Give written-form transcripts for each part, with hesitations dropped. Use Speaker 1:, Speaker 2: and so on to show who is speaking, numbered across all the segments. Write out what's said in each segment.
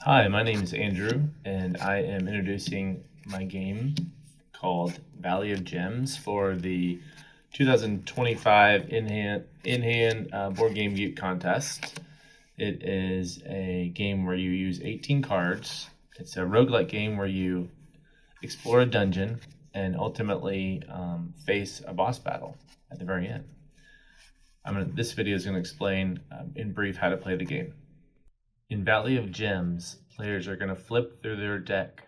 Speaker 1: Hi, my name is Andrew, and I am introducing my game called Valley of Gems for the 2025 in-hand board game Butte contest. It is a game where you use 18 cards. It's a roguelike game where you explore a dungeon and ultimately face a boss battle at the very end. This video is going to explain in brief how to play the game. In Valley of Gems, players are going to flip through their deck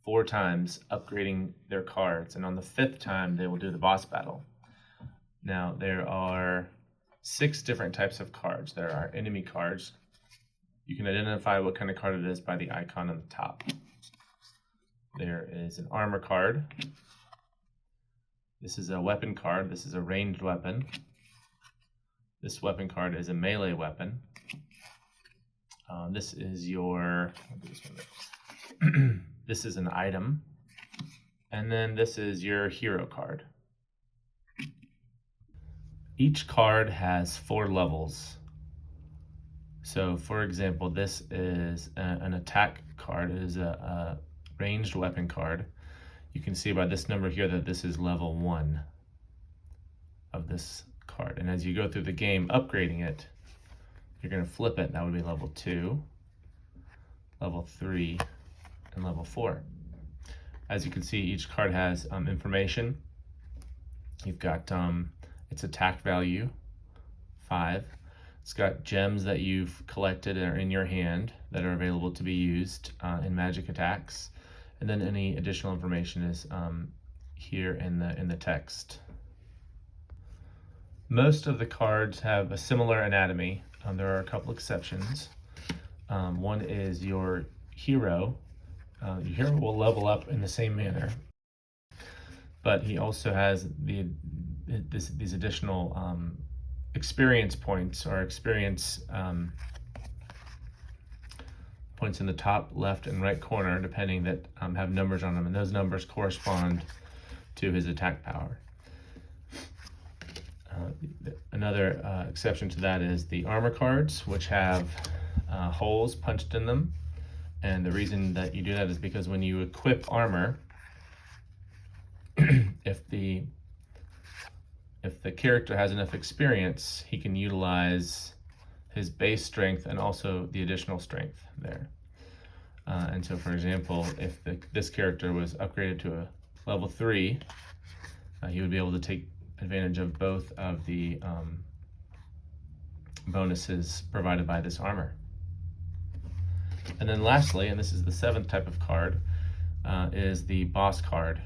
Speaker 1: 4 times, upgrading their cards, and on the 5th time they will do the boss battle. Now, there are 6 different types of cards. There are enemy cards. You can identify what kind of card it is by the icon on the top. There is an armor card. This is a weapon card. This is a ranged weapon. This weapon card is a melee weapon. This is your, this is an item, and then this is your hero card. Each card has 4 levels. So, for example, this is an attack card. It is a ranged weapon card. You can see by this number here that this is level 1 of this card. And as you go through the game upgrading it, you're going to flip it. That would be level 2, level 3, and level 4. As you can see, each card has information. You've got its attack value, 5. It's got gems that you've collected or in your hand that are available to be used in magic attacks. And then any additional information is here in the text. Most of the cards have a similar anatomy. There are a couple exceptions. One is your hero. Your hero will level up in the same manner, but he also has these additional experience points or experience points in the top, left, and right corner, depending that have numbers on them, and those numbers correspond to his attack power. Another exception to that is the armor cards, which have holes punched in them. And the reason that you do that is because when you equip armor, if the character has enough experience, he can utilize his base strength and also the additional strength there. And so, for example, if this character was upgraded to a level 3, he would be able to take advantage of both of the bonuses provided by this armor. And then lastly, and this is the 7th type of card, is the boss card.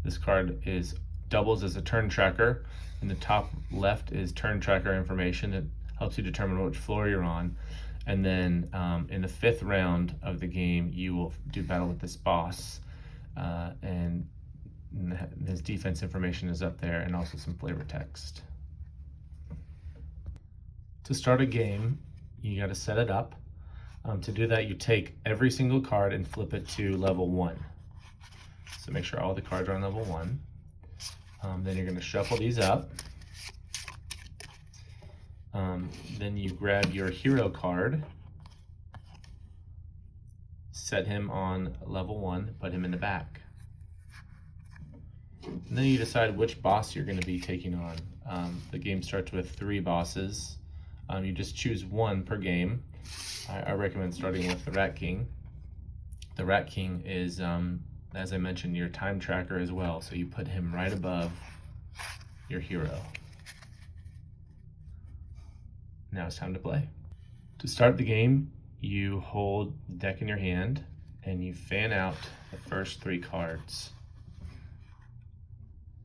Speaker 1: This card doubles as a turn tracker. In the top left is turn tracker information. It helps you determine which floor you're on. And then in the 5th round of the game, you will do battle with this boss, and his defense information is up there, and also some flavor text. To start a game, you got to set it up. To do that, you take every single card and flip it to level 1. So make sure all the cards are on level 1. Then you're going to shuffle these up. Then you grab your hero card, set him on level 1, put him in the back. And then you decide which boss you're going to be taking on. The game starts with 3 bosses. You just choose 1 per game. I recommend starting with the Rat King. The Rat King is, as I mentioned, your time tracker as well, so you put him right above your hero. Now it's time to play. To start the game, you hold the deck in your hand and you fan out the first 3 cards.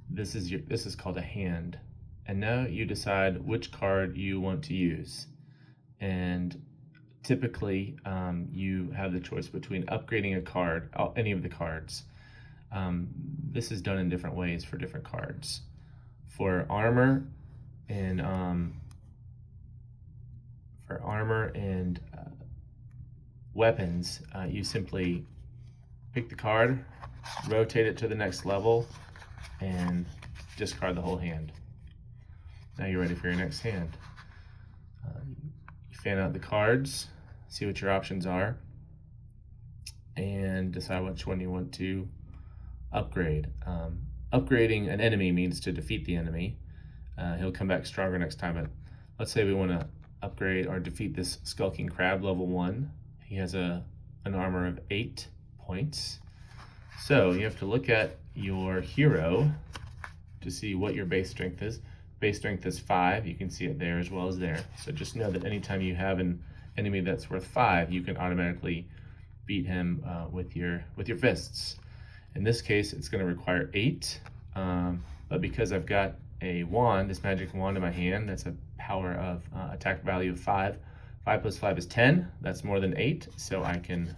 Speaker 1: This is called a hand. And now you decide which card you want to use. And typically, you have the choice between upgrading a card, any of the cards. This is done in different ways for different cards. For armor and weapons, you simply pick the card, rotate it to the next level, and discard the whole hand. Now you're ready for your next hand. You fan out the cards, see what your options are. and decide which one you want to upgrade. Upgrading an enemy means to defeat the enemy. He'll come back stronger next time, but let's say we want to upgrade or defeat this Skulking Crab level 1. He has an armor of 8 points. So you have to look at your hero to see what your base strength is. Base strength is 5. You can see it there as well as there. So just know that anytime you have an enemy that's worth 5, you can automatically beat him with your fists. In this case, it's going to require 8, but because I've got a wand, this magic wand in my hand, that's a power of attack value of 5. 5 plus 5 is 10. That's more than 8, so I can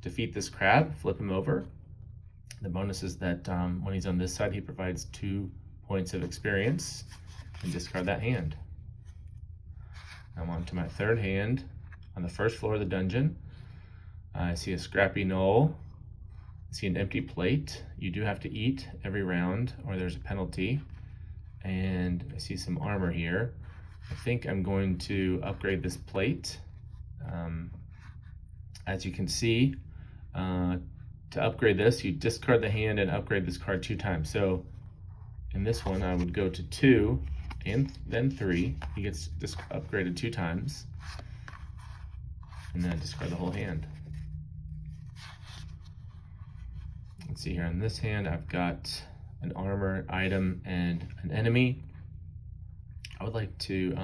Speaker 1: defeat this crab, flip him over. The bonus is that when he's on this side, he provides 2 points of experience, and discard that hand. I'm on to my third hand. On the first floor of the dungeon, I see a scrappy knoll. I see an empty plate. You do have to eat every round or there's a penalty. And I see some armor here. I think I'm going to upgrade this plate. As you can see, to upgrade this, you discard the hand and upgrade this card 2 times. So in this one, I would go to 2 and then 3. He gets upgraded 2 times. And then discard the whole hand. Let's see here, on this hand, I've got an armor item and an enemy. I would like to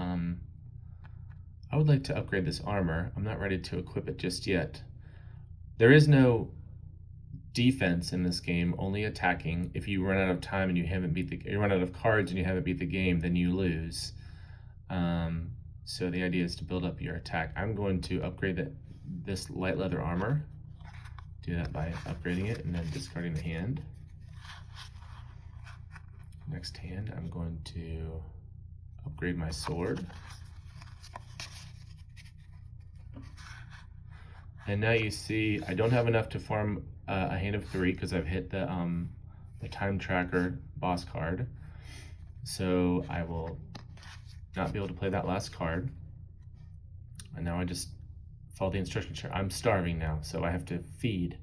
Speaker 1: upgrade this armor. I'm not ready to equip it just yet. There is no defense in this game, only attacking. If you run out of time and you run out of cards and you haven't beat the game, then you lose. So the idea is to build up your attack. I'm going to upgrade this light leather armor. Do that by upgrading it and then discarding the hand. Next hand, I'm going to upgrade my sword. And now you see I don't have enough to form a hand of 3 because I've hit the time tracker boss card. So I will not be able to play that last card. And now I just follow the instruction chart. I'm starving now, so I have to feed.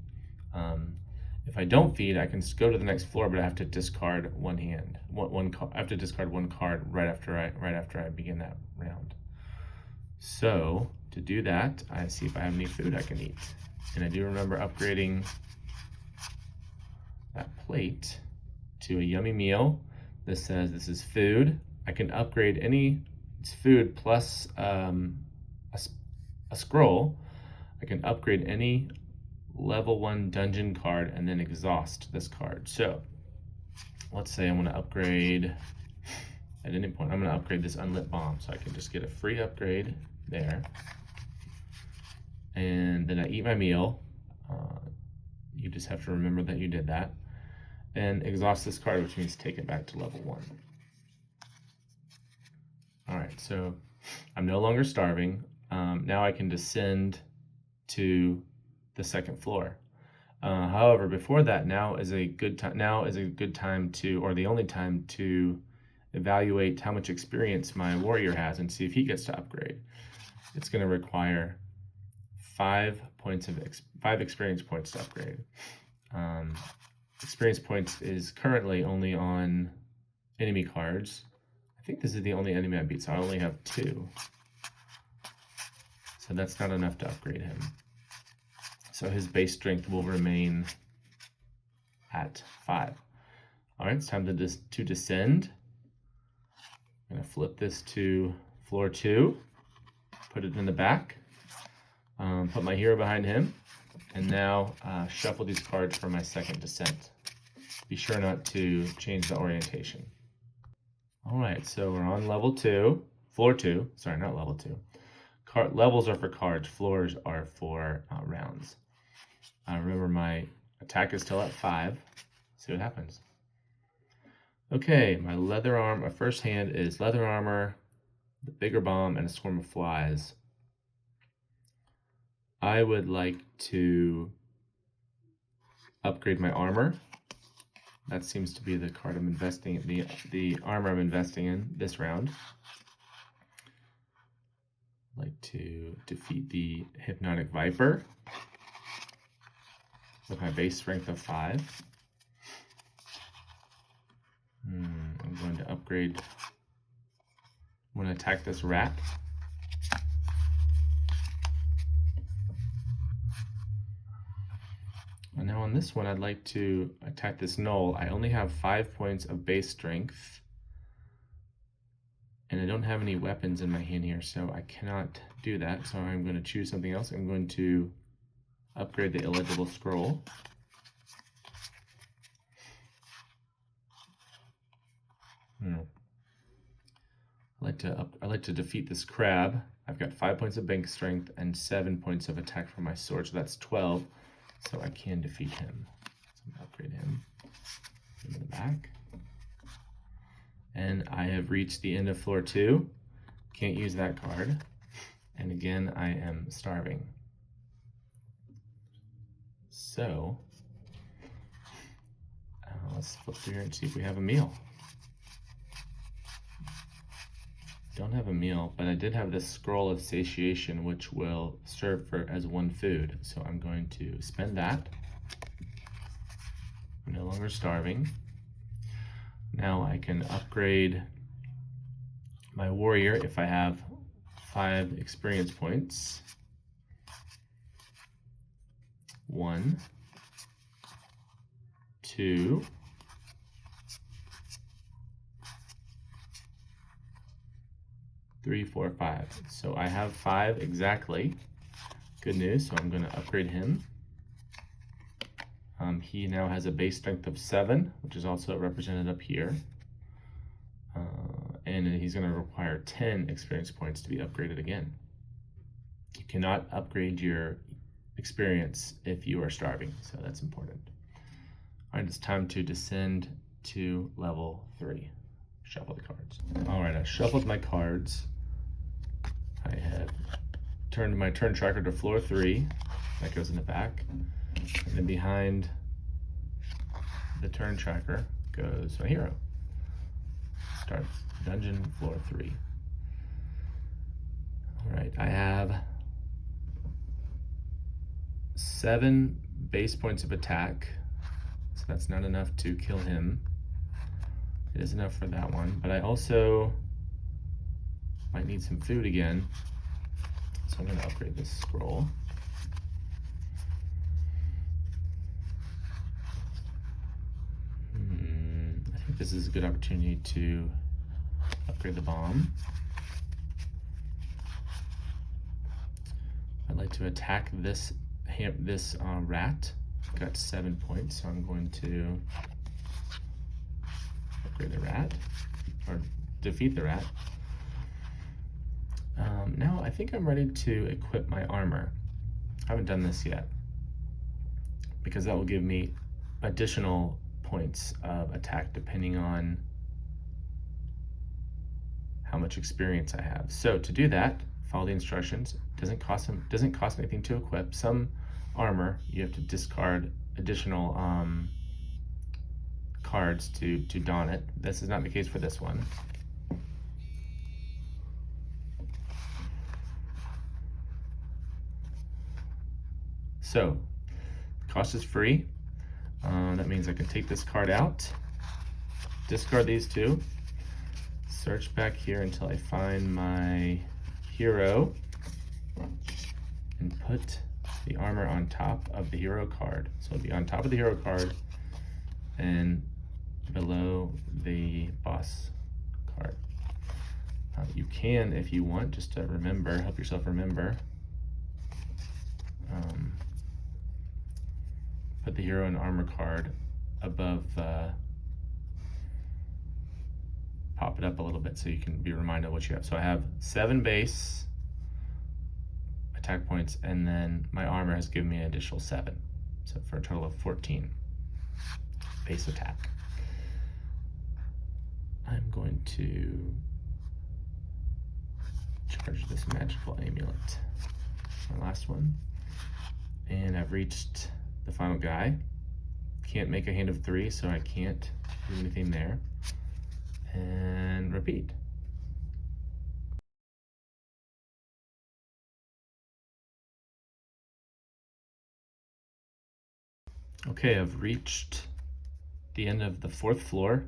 Speaker 1: If I don't feed, I can go to the next floor, but I have to discard one hand. I have to discard 1 card right after I begin that round. So to do that, I see if I have any food I can eat. And I do remember upgrading that plate to a yummy meal. This says this is food. I can upgrade it's food plus a scroll. I can upgrade any level 1 dungeon card and then exhaust this card. So let's say I want to upgrade, at any point, I'm going to upgrade this unlit bomb. So I can just get a free upgrade there. And then I eat my meal. You just have to remember that you did that. And exhaust this card, which means take it back to level 1. All right, so I'm no longer starving. Now I can descend to the second floor. However, before that, now is a good time to, or the only time to evaluate how much experience my warrior has and see if he gets to upgrade. It's going to require 5 experience points to upgrade. Experience points is currently only on enemy cards. I think this is the only enemy I beat, so I only have 2. So that's not enough to upgrade him. So his base strength will remain at 5. All right, it's time to descend. I'm gonna flip this to floor 2, put it in the back, put my hero behind him, and now shuffle these cards for my second descent. Be sure not to change the orientation. All right, so we're on level 2, floor 2, sorry, not level 2. Levels are for cards, floors are for rounds. Remember, my attack is still at 5. See what happens. Okay, my first hand is leather armor, the bigger bomb, and a swarm of flies. I would like to upgrade my armor. That seems to be the card I'm investing in, the armor I'm investing in this round. I'd like to defeat the Hypnotic Viper. with my base strength of 5. I'm going to upgrade. I'm going to attack this rat. And now on this one, I'd like to attack this gnoll. I only have 5 points of base strength. And I don't have any weapons in my hand here, so I cannot do that. So I'm going to choose something else. I'm going to upgrade the illegible scroll. I like to defeat this crab. I've got 5 points of bank strength and 7 points of attack from my sword, so that's 12. So I can defeat him. So I'm going to upgrade him. Put him in the back. And I have reached the end of floor 2. Can't use that card. And again, I am starving. So, let's flip through here and see if we have a meal. Don't have a meal, but I did have this scroll of satiation, which will serve as 1 food. So I'm going to spend that. I'm no longer starving. Now I can upgrade my warrior if I have 5 experience points. 1, 2, 3, 4, 5. So I have 5 exactly. Good news. So I'm going to upgrade him. He now has a base strength of 7, which is also represented up here. And he's going to require 10 experience points to be upgraded again. You cannot upgrade your experience if you are starving, so that's important. All right, it's time to descend to level 3. Shuffle the cards. All right, I shuffled my cards. I have turned my turn tracker to floor 3. That goes in the back. And then behind the turn tracker goes my hero. Start dungeon floor 3. All right, I have 7 base points of attack, so that's not enough to kill him. It is enough for that one, but I also might need some food again, so I'm going to upgrade this scroll. I think this is a good opportunity to upgrade the bomb. I'd like to attack this rat. Got 7 points, so I'm going to upgrade the rat, or defeat the rat. Now I think I'm ready to equip my armor. I haven't done this yet, because that will give me additional points of attack depending on how much experience I have. So to do that, follow the instructions. Doesn't cost anything to equip. Some armor you have to discard additional cards to don it. This is not the case for this one. So cost is free. That means I can take this card out, discard these 2, search back here until I find my hero, and put the armor on top of the hero card. So it'll be on top of the hero card and below the boss card. You can, if you want, just to help yourself remember, put the hero and armor card above, pop it up a little bit so you can be reminded of what you have. So I have 7 base attack points, and then my armor has given me an additional 7. So for a total of 14 base attack. I'm going to charge this magical amulet. My last one. And I've reached the final guy. Can't make a hand of 3, so I can't do anything there. And repeat. Okay, I've reached the end of the 4th floor.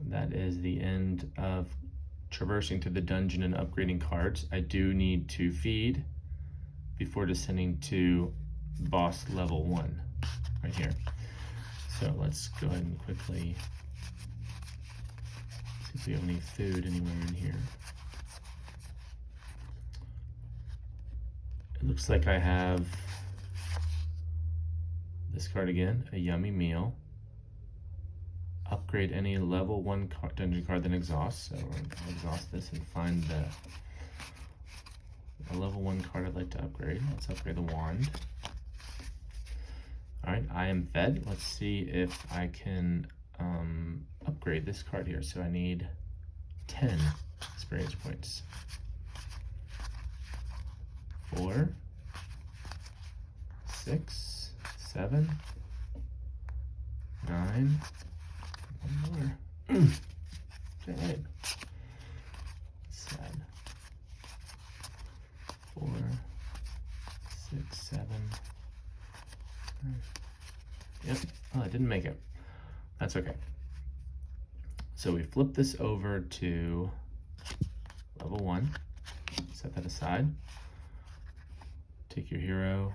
Speaker 1: That is the end of traversing through the dungeon and upgrading cards. I do need to feed before descending to boss level 1 right here. So let's go ahead and quickly see if we have any food anywhere in here. It looks like I have this card again, a yummy meal. Upgrade any level 1 dungeon card, then exhaust. So we're going to exhaust this and find a level 1 card I'd like to upgrade. Let's upgrade the wand. Alright, I am fed. Let's see if I can upgrade this card here. So I need 10 experience points. 4, 6, 7, 9, one more. Alright. Sad. 4, 6, 7. Yep. Oh, I didn't make it. That's okay. So we flip this over to level 1. Set that aside. Take your hero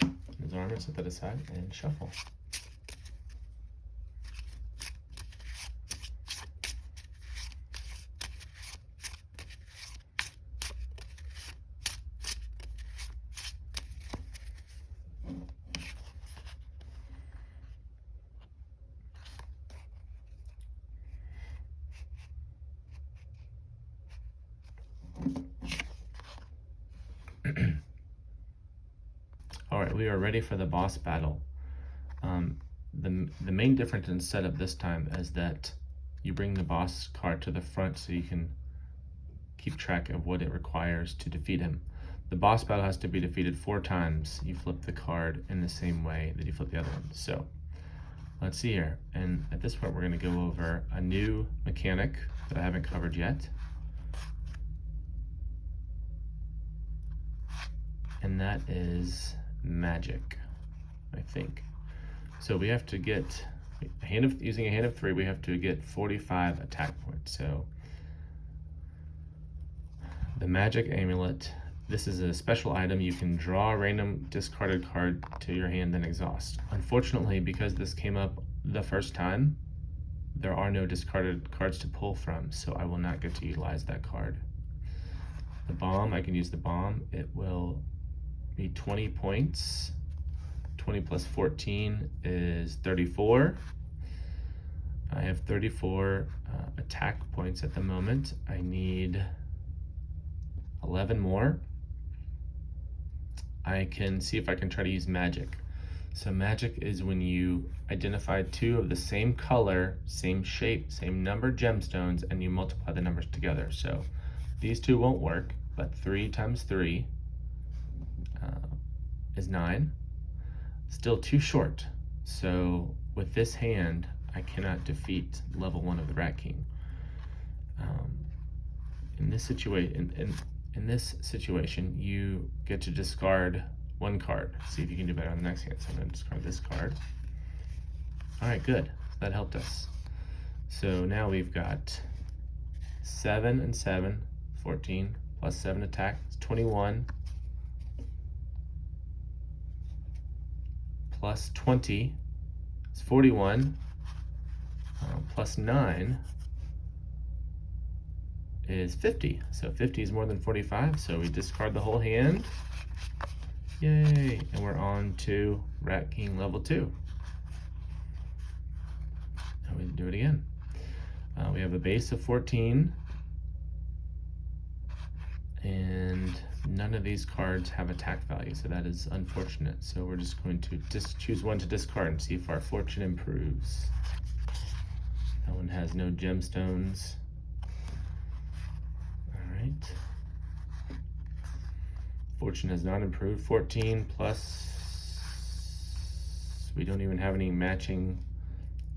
Speaker 1: and his armor, set that aside, and shuffle. Alright, we are ready for the boss battle. The main difference in setup this time is that you bring the boss card to the front so you can keep track of what it requires to defeat him. The boss battle has to be defeated 4 times. You flip the card in the same way that you flip the other one. So let's see here. And at this point, we're going to go over a new mechanic that I haven't covered yet. And that is magic, I think. So we have to get using a hand of 3, we have to get 45 attack points. So the magic amulet, this is a special item. You can draw a random discarded card to your hand, then exhaust. Unfortunately, because this came up the first time, there are no discarded cards to pull from, so I will not get to utilize that card. The bomb, I can use the bomb. It will be 20 points. 20 plus 14 is 34. I have 34 attack points at the moment. I need 11 more. I can see if I can try to use magic. So magic is when you identify 2 of the same color, same shape, same number gemstones, and you multiply the numbers together. So these 2 won't work, but 3 times 3 is 9. Still too short. So with this hand, I cannot defeat level 1 of the Rat King. In this situation, you get to discard 1 card. See if you can do better on the next hand. So I'm going to discard this card. All right, good. That helped us. So now we've got 7 and 7, 14, plus 7 attack, it's 21. Plus 20 is 41. Plus 9 is 50. So 50 is more than 45, so we discard the whole hand. Yay! And we're on to Rat King level 2. Now we do it again. We have a base of 14. And none of these cards have attack value, so that is unfortunate. So we're just going to choose 1 to discard and see if our fortune improves. That one has no gemstones. Alright. Fortune has not improved. 14 plus... We don't even have any matching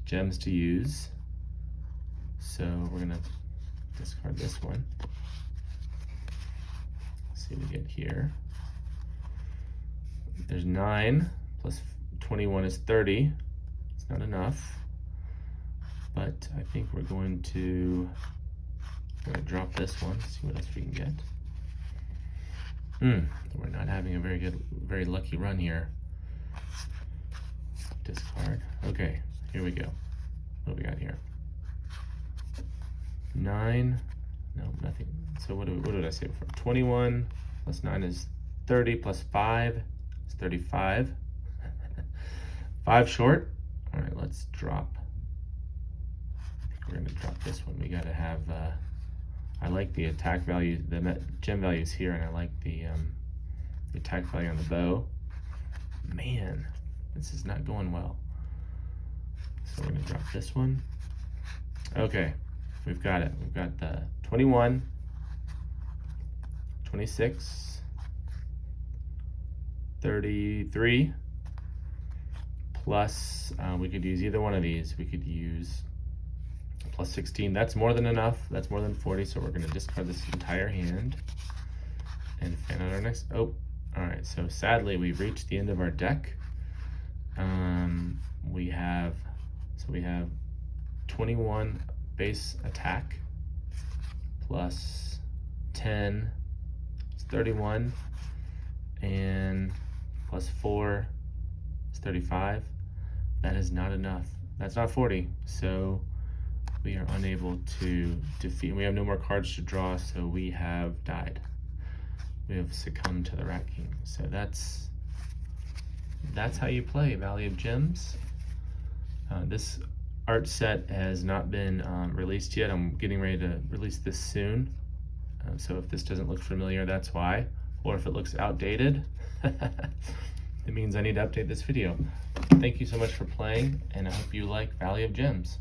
Speaker 1: gems to use. So we're going to discard this one. See what we get here. There's 9 plus 21 is 30. It's not enough, but I think we're going to drop this one, see what else we can get. We're not having a very lucky run here. Discard. Okay, here we go. What do we got here? 9. No, nothing. So what did I say before? 21 plus 9 is 30 plus 5 is 35. 5 short. All right, let's drop. I think we're gonna drop this one. We gotta have. I like the attack value, the gem values here, and I like the attack value on the bow. Man, this is not going well. So we're gonna drop this one. Okay, we've got it. We've got the 21, 26, 33, plus, we could use either one of these. We could use plus 16. That's more than enough. That's more than 40, so we're gonna discard this entire hand and fan out our next. Oh, all right, so sadly we've reached the end of our deck. We have 21 base attack plus 10 is 31, and plus 4 is 35. That is not enough. That's not 40, so we are unable to defeat. We have no more cards to draw, so we have died. We have succumbed to the Rat King. So that's how you play Valley of Gems. This art set has not been released yet. I'm getting ready to release this soon. So if this doesn't look familiar, that's why. Or if it looks outdated, it means I need to update this video. Thank you so much for playing, and I hope you like Valley of Gems.